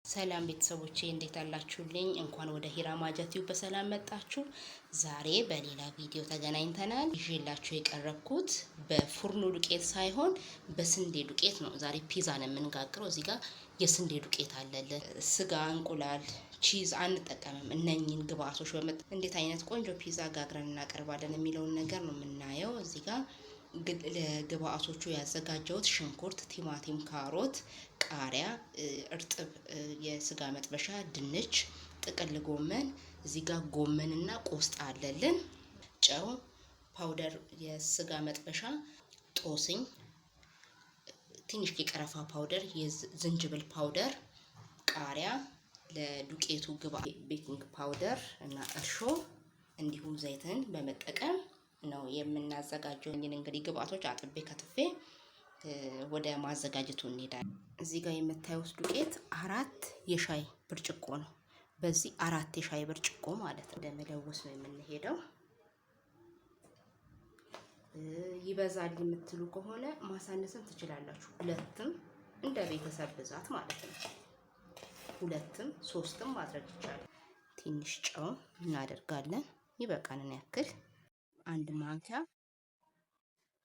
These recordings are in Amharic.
ሰላም ቤተሰቦቼ እንዴት አላችሁልኝ? እንኳን ወደ ሂራ ማጃ ቲዩብ በሰላም መጣችሁ። ዛሬ በሌላ ቪዲዮ ተገናኝተናል። ይዤላችሁ የቀረብኩት በፉርኖ ዱቄት ሳይሆን በስንዴ ዱቄት ነው። ዛሬ ፒዛ ነው የምንጋግረው። እዚህ ጋር የስንዴ ዱቄት አለልን። ስጋ፣ እንቁላል፣ ቺዝ አንጠቀምም። እነኚህን ግብአቶች እንዴት አይነት ቆንጆ ፒዛ ጋግረን እናቀርባለን የሚለውን ነገር ነው የምናየው። እዚህ ጋር ለግብአቶቹ ያዘጋጀሁት ሽንኩርት፣ ቲማቲም፣ ካሮት፣ ቃሪያ፣ እርጥብ የስጋ መጥበሻ፣ ድንች፣ ጥቅል ጎመን፣ እዚህ ጋር ጎመንና ቆስጣ አለልን። ጨው፣ ፓውደር የስጋ መጥበሻ፣ ጦስኝ፣ ትንሽ የቀረፋ ፓውደር፣ የዝንጅብል ፓውደር፣ ቃሪያ፣ ለዱቄቱ ግብአት ቤኪንግ ፓውደር እና እርሾ እንዲሁም ዘይትን በመጠቀም ነው የምናዘጋጀው። እንግዲህ ግብአቶች አጥቤ ከትፌ ወደ ማዘጋጀቱ እንሄዳለን። እዚህ ጋር የምታዩት ዱቄት 4 የሻይ ብርጭቆ ነው። በዚህ 4 የሻይ ብርጭቆ ማለት ነው። ለመለወስ ነው የምንሄደው። ይበዛል የምትሉ ከሆነ ማሳነስም ትችላላችሁ። 2ም እንደ ቤተሰብ ብዛት ማለት ነው። 2ም 3ም ማድረግ ይቻላል። ትንሽ ጨው እናደርጋለን። ይበቃንን ያክል 1 ማንኪያ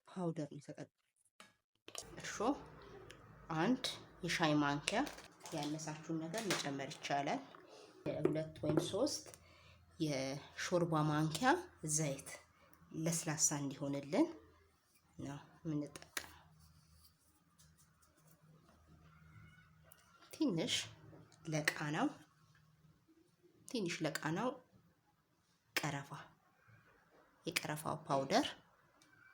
ፓውደር ይሰጣል። እርሾ 1 የሻይ ማንኪያ፣ ያነሳችሁን ነገር መጨመር ይቻላል። 2 ወይም 3 የሾርባ ማንኪያ ዘይት ለስላሳ እንዲሆንልን ነው የምንጠቀመው። ትንሽ ለቃናው ቀረፋ፣ የቀረፋው ፓውደር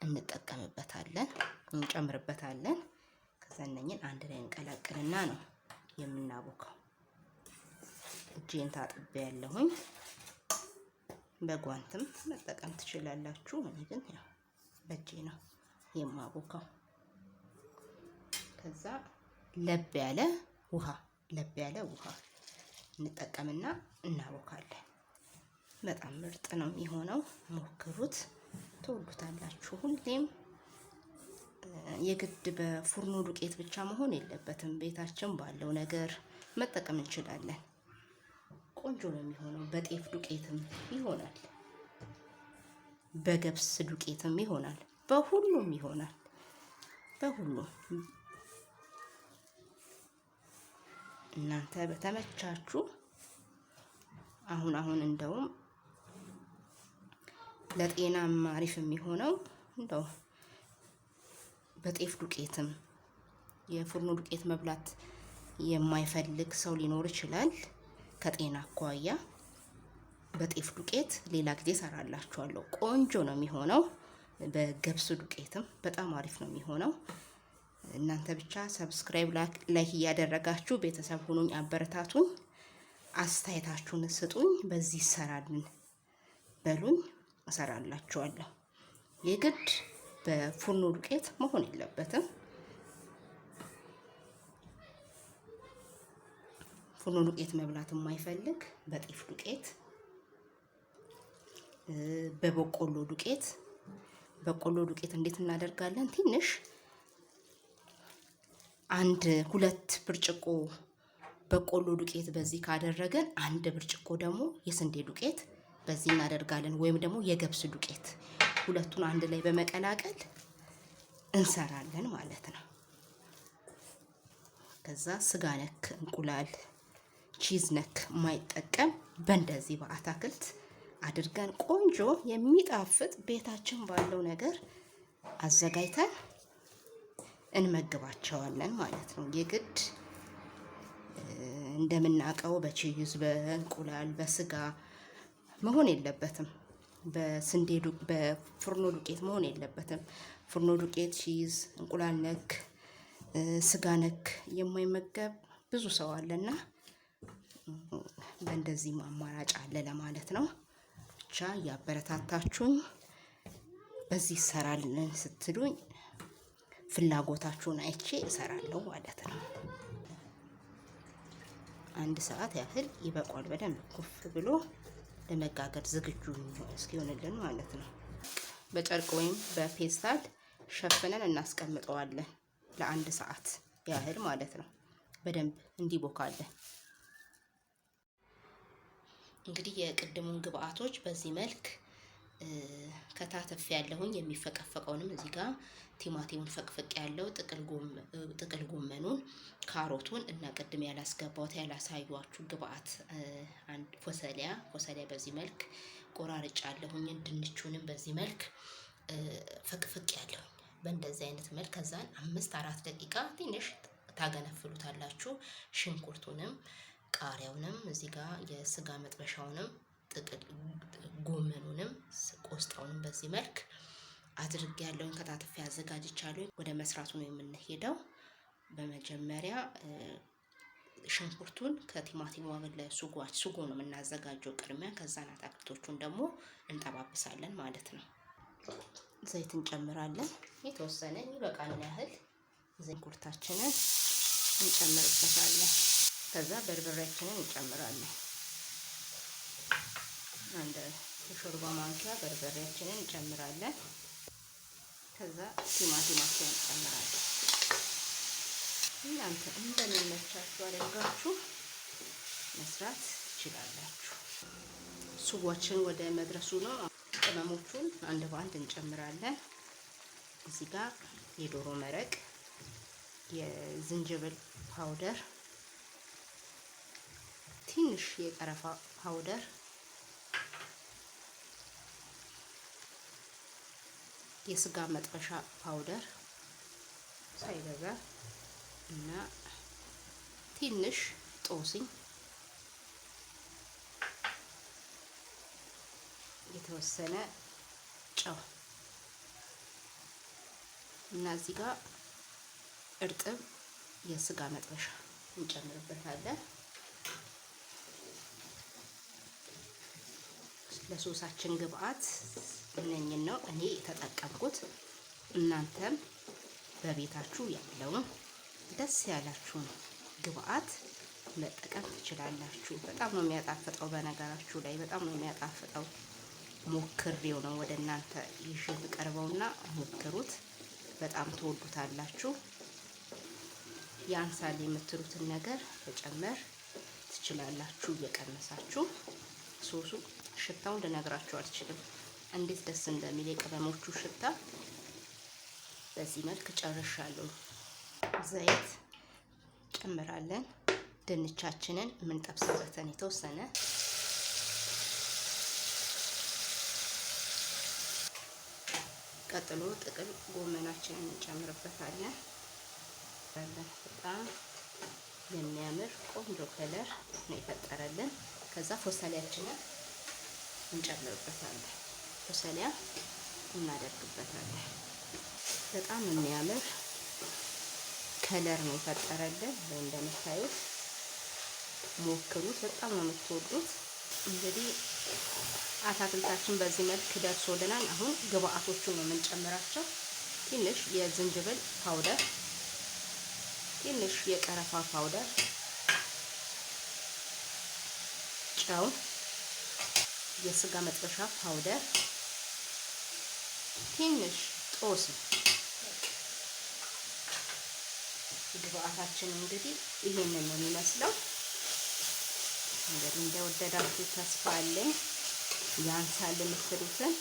እንጠቀምበታለን፣ እንጨምርበታለን። ከዛ እነኝን አንድ ላይ እንቀላቅልና ነው የምናቦካው። እጄን ታጥቤ ያለሁኝ፣ በጓንትም መጠቀም ትችላላችሁ። እኔ ግን ያው በእጄ ነው የማቦካው። ከዛ ለብ ያለ ውሃ እንጠቀምና እናቦካለን። በጣም ምርጥ ነው የሚሆነው። ሞክሩት፣ ትወዱታላችሁ። ሁሌም የግድ በፉርኖ ዱቄት ብቻ መሆን የለበትም። ቤታችን ባለው ነገር መጠቀም እንችላለን። ቆንጆ ነው የሚሆነው። በጤፍ ዱቄትም ይሆናል፣ በገብስ ዱቄትም ይሆናል፣ በሁሉም ይሆናል። በሁሉም እናንተ በተመቻችሁ። አሁን እንደውም ለጤናም አሪፍ የሚሆነው እንደው በጤፍ ዱቄትም የፉርኖ ዱቄት መብላት የማይፈልግ ሰው ሊኖር ይችላል። ከጤና አኳያ በጤፍ ዱቄት ሌላ ጊዜ ሰራላችኋለሁ። ቆንጆ ነው የሚሆነው። በገብስ ዱቄትም በጣም አሪፍ ነው የሚሆነው። እናንተ ብቻ ሰብስክራይብ፣ ላይክ እያደረጋችሁ ቤተሰብ ሁኑኝ፣ አበረታቱኝ፣ አስተያየታችሁን ስጡኝ። በዚህ ይሰራልን በሉኝ፣ እሰራላችኋለሁ። የግድ በፉርኖ ዱቄት መሆን የለበትም። ፉርኖ ዱቄት መብላት የማይፈልግ በጤፍ ዱቄት፣ በበቆሎ ዱቄት እንዴት እናደርጋለን? ትንሽ 1-2 ብርጭቆ በቆሎ ዱቄት በዚህ ካደረገን 1 ብርጭቆ ደግሞ የስንዴ ዱቄት በዚህ እናደርጋለን። ወይም ደግሞ የገብስ ዱቄት፣ ሁለቱን አንድ ላይ በመቀላቀል እንሰራለን ማለት ነው። ከዛ ስጋ ነክ፣ እንቁላል፣ ቺዝ ነክ የማይጠቀም በእንደዚህ በአታክልት አድርገን ቆንጆ የሚጣፍጥ ቤታችን ባለው ነገር አዘጋጅተን እንመግባቸዋለን ማለት ነው። የግድ እንደምናውቀው በቺዝ፣ በእንቁላል፣ በስጋ መሆን የለበትም። በፉርኖ ዱቄት መሆን የለበትም። ፉርኖ ዱቄት፣ ቺዝ፣ እንቁላል ነክ፣ ስጋ ነክ የማይመገብ ብዙ ሰው አለና በእንደዚህ አማራጭ አለ ለማለት ነው። ብቻ ያበረታታችሁኝ በዚህ ይሰራልን ስትሉኝ ፍላጎታችሁን አይቼ እሰራለሁ ማለት ነው። 1 ሰዓት ያህል ይበቃል። በደንብ ኩፍ ብሎ ለመጋገር ዝግጁ እስኪሆንልን ማለት ነው። በጨርቅ ወይም በፔስታል ሸፍነን እናስቀምጠዋለን ለ1 ሰዓት ያህል ማለት ነው። በደንብ እንዲቦካለን። እንግዲህ የቅድሙን ግብአቶች በዚህ መልክ ከታተፍ ያለሁኝ። የሚፈቀፈቀውንም እዚህ ጋር ቲማቲሙን ፈቅፍቅ ያለው ጥቅል ጎመኑን፣ ካሮቱን እና ቅድም ያላስገባሁት ያላሳዩአችሁ ግብአት አንድ ፎሰሊያ በዚህ መልክ ቆራርጫ አለሁኝ። ድንቹንም በዚህ መልክ ፈቅፍቅ ያለሁኝ በእንደዚህ አይነት መልክ። ከዛን 5-4 ደቂቃ ትንሽ ታገነፍሉታላችሁ። ሽንኩርቱንም ቃሪያውንም እዚህ ጋር የስጋ መጥበሻውንም ጥቅል ጎመኑንም ቆስጣውንም በዚህ መልክ አድርጌ ያለውን ከታትፌ አዘጋጅቻለሁ። ወደ መስራቱ ነው የምንሄደው። በመጀመሪያ ሽንኩርቱን ከቲማቲሙ ጋር ሱጎ ነው የምናዘጋጀው ቅድሚያ። ከዛን አትክልቶቹን ደግሞ እንጠባብሳለን ማለት ነው። ዘይት እንጨምራለን። የተወሰነ ይበቃልን ያህል ሽንኩርታችንን እንጨምርበታለን። ከዛ በርበሬያችንን እንጨምራለን። አንድ የሾርባ ማንኪያ በርበሬያችንን እንጨምራለን። ከዛ ቲማቲማችንን እንጨምራለን። እናንተ እንደሚመቻችሁ አድርጋችሁ መስራት ትችላላችሁ። ሱጓችን ወደ መድረሱ ነው። ቅመሞቹን አንድ በአንድ እንጨምራለን። እዚህ ጋር የዶሮ መረቅ፣ የዝንጅብል ፓውደር፣ ትንሽ የቀረፋ ፓውደር፣ የስጋ መጥበሻ ፓውደር ሳይበዛ እና ትንሽ ጦስኝ፣ የተወሰነ ጨው እና እዚህ ጋር እርጥብ የስጋ መጥበሻ እንጨምርበታለን። ለሶሳችን ግብአት እነኝን ነው እኔ የተጠቀምኩት። እናንተም በቤታችሁ ያለውን ደስ ያላችሁን ግብአት መጠቀም ትችላላችሁ። በጣም ነው የሚያጣፍጠው። በነገራችሁ ላይ በጣም ነው የሚያጣፍጠው። ሞክሬው ነው ወደ እናንተ ይዤ ልቀርበውና ሞክሩት። በጣም ትወዱታላችሁ። ያንሳል የምትሉትን ነገር መጨመር ትችላላችሁ እየቀነሳችሁ። ሶሱ ሽታውን ልነግራችሁ አልችልም፣ እንዴት ደስ እንደሚል የቅመሞቹ ሽታ። በዚህ መልክ ጨርሻለሁ። ዘይት ጨምራለን። ድንቻችንን የምንጠብስበትን የተወሰነ ቀጥሎ ጥቅል ጎመናችንን እንጨምርበታለን። በጣም የሚያምር ቆንጆ ከለር ነው የፈጠረልን። ከዛ ፎሰሊያችንን እንጨምርበታለን። ፎሰሊያ እናደርግበታለን። በጣም የሚያምር ከለር ነው የፈጠረልን። እንደምታዩት ሞክሩት፣ በጣም ነው የምትወዱት። እንግዲህ አትክልታችን በዚህ መልክ ደርሶልናል። አሁን ግብአቶቹን ነው የምንጨምራቸው። ትንሽ የዝንጅብል ፓውደር፣ ትንሽ የቀረፋ ፓውደር፣ ጨው፣ የስጋ መጥበሻ ፓውደር፣ ትንሽ ጦስኝ። ግብአታችን እንግዲህ ይሄንን ነው የሚመስለው። እንግዲህ እንደወደዳችሁ ተስፋ አለኝ። ያንሳል የምትሉትን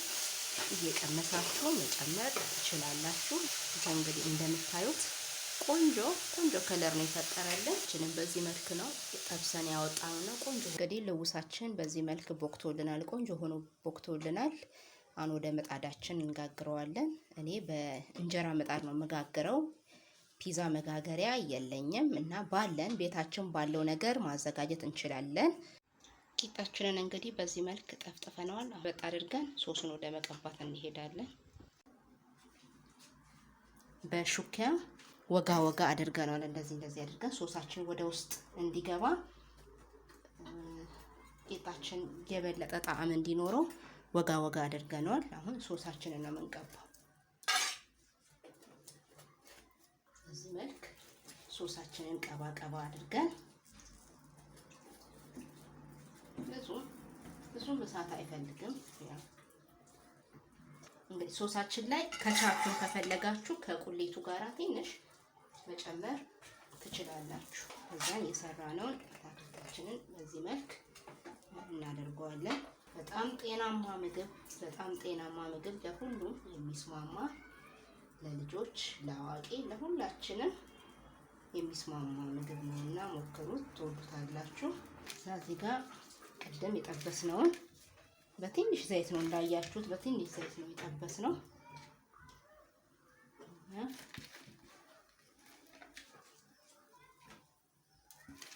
እየቀመሳችሁ መጨመር ትችላላችሁ። እንግዲህ እንደምታዩት ቆንጆ ከለር ነው የፈጠረልን። እችንም በዚህ መልክ ነው ጠብሰን ያወጣነውና ቆንጆ እንግዲህ ልውሳችን በዚህ መልክ ቦክቶልናል። ቆንጆ ሆኖ ቦክቶልናል። አሁን ወደ ምጣዳችን እንጋግረዋለን። እኔ በእንጀራ ምጣድ ነው መጋግረው። ፒዛ መጋገሪያ የለኝም እና ባለን ቤታችን ባለው ነገር ማዘጋጀት እንችላለን። ቂጣችንን እንግዲህ በዚህ መልክ ጠፍጥፈነዋል። በጣ አድርገን ሶሱን ወደ መቀባት እንሄዳለን። በሹኪያ ወጋ አድርገናል። እንደዚህ አድርገን ሶሳችን ወደ ውስጥ እንዲገባ ቂጣችን የበለጠ ጣዕም እንዲኖረው ወጋ አድርገናል። አሁን ሶሳችንን ነው የምንቀባው። በዚህ መልክ ሶሳችንን ቀባ አድርገን ብዙ እሳት አይፈልግም። እንግዲህ ሶሳችን ላይ ከቻፕን ከፈለጋችሁ ከቁሌቱ ጋራ ትንሽ መጨመር ትችላላችሁ። እዛን የሰራነውን አትክልታችንን በዚህ መልክ እናደርገዋለን። በጣም ጤናማ ምግብ፣ ለሁሉም የሚስማማ ለልጆች፣ ለአዋቂ፣ ለሁላችንም የሚስማማ ምግብ ነውና ሞክሩት፣ ትወዱታላችሁ። እዚህ ጋር ቅድም የጠበስነውን በትንሽ ዘይት ነው እንዳያችሁት፣ በትንሽ ዘይት ነው የጠበስነው።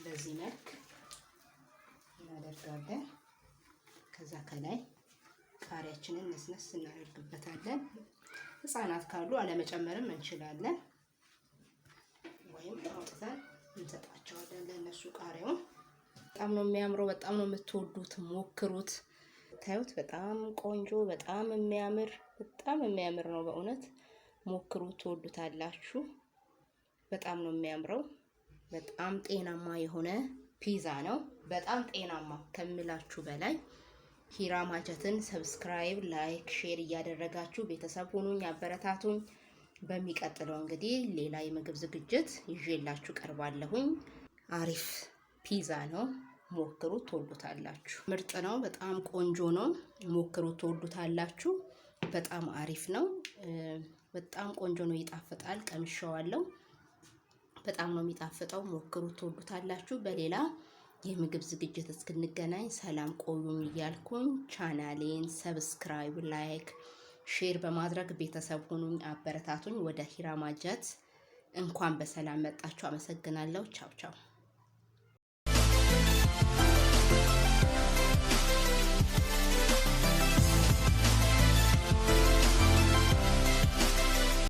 በዚህ መልክ እናደርጋለን። ከዛ ከላይ ቃሪያችንን ነስነስ እናደርግበታለን። ህፃናት ካሉ አለመጨመርም እንችላለን፣ ወይም አውጥተን እንሰጣቸዋለን ለነሱ ቃሪያውን። በጣም ነው የሚያምረው። በጣም ነው የምትወዱት፣ ሞክሩት። ታዩት፣ በጣም ቆንጆ፣ በጣም የሚያምር ነው። በእውነት ሞክሩት፣ ትወዱታላችሁ። በጣም ነው የሚያምረው። በጣም ጤናማ የሆነ ፒዛ ነው። በጣም ጤናማ ከምላችሁ በላይ። ሂራ ማጀትን ሰብስክራይብ፣ ላይክ፣ ሼር እያደረጋችሁ ቤተሰብ ሁኑኝ፣ አበረታቱኝ። በሚቀጥለው እንግዲህ ሌላ የምግብ ዝግጅት ይዤላችሁ ቀርባለሁኝ። አሪፍ ፒዛ ነው፣ ሞክሩት፣ ትወዱታላችሁ። ምርጥ ነው፣ በጣም ቆንጆ ነው። ሞክሩት፣ ትወዱታላችሁ። በጣም አሪፍ ነው፣ በጣም ቆንጆ ነው፣ ይጣፍጣል። ቀምሼዋለሁ፣ በጣም ነው የሚጣፍጠው። ሞክሩት፣ ትወዱታላችሁ። በሌላ የምግብ ዝግጅት እስክንገናኝ ሰላም ቆዩኝ እያልኩኝ ቻናሌን ሰብስክራይብ፣ ላይክ፣ ሼር በማድረግ ቤተሰብ ሁኑኝ፣ አበረታቱኝ። ወደ ሂራ ማጀት እንኳን በሰላም መጣችሁ። አመሰግናለሁ። ቻው ቻው።